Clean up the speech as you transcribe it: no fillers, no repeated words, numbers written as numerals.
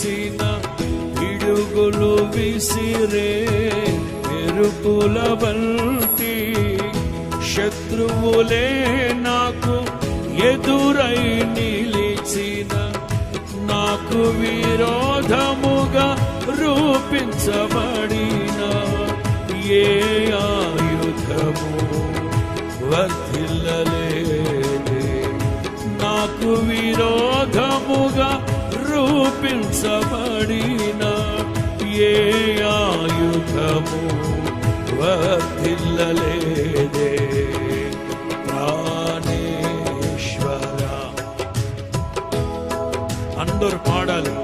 నిలిచిన పిడుగులు విసిరే మెరుపుల వంటి శత్రువులే నాకు ఎదురై నిలిచిన నాకు విరోధముగా రూపించబడిన ఏ ఆయుధము వర్ధిల్లలేదే. నాకు విరోధముగా రూపించబడిన ఏ ఆయుధము వర్ధిల్లలేదే. ప్రాణేశ్వర అందరూ పాడాలి.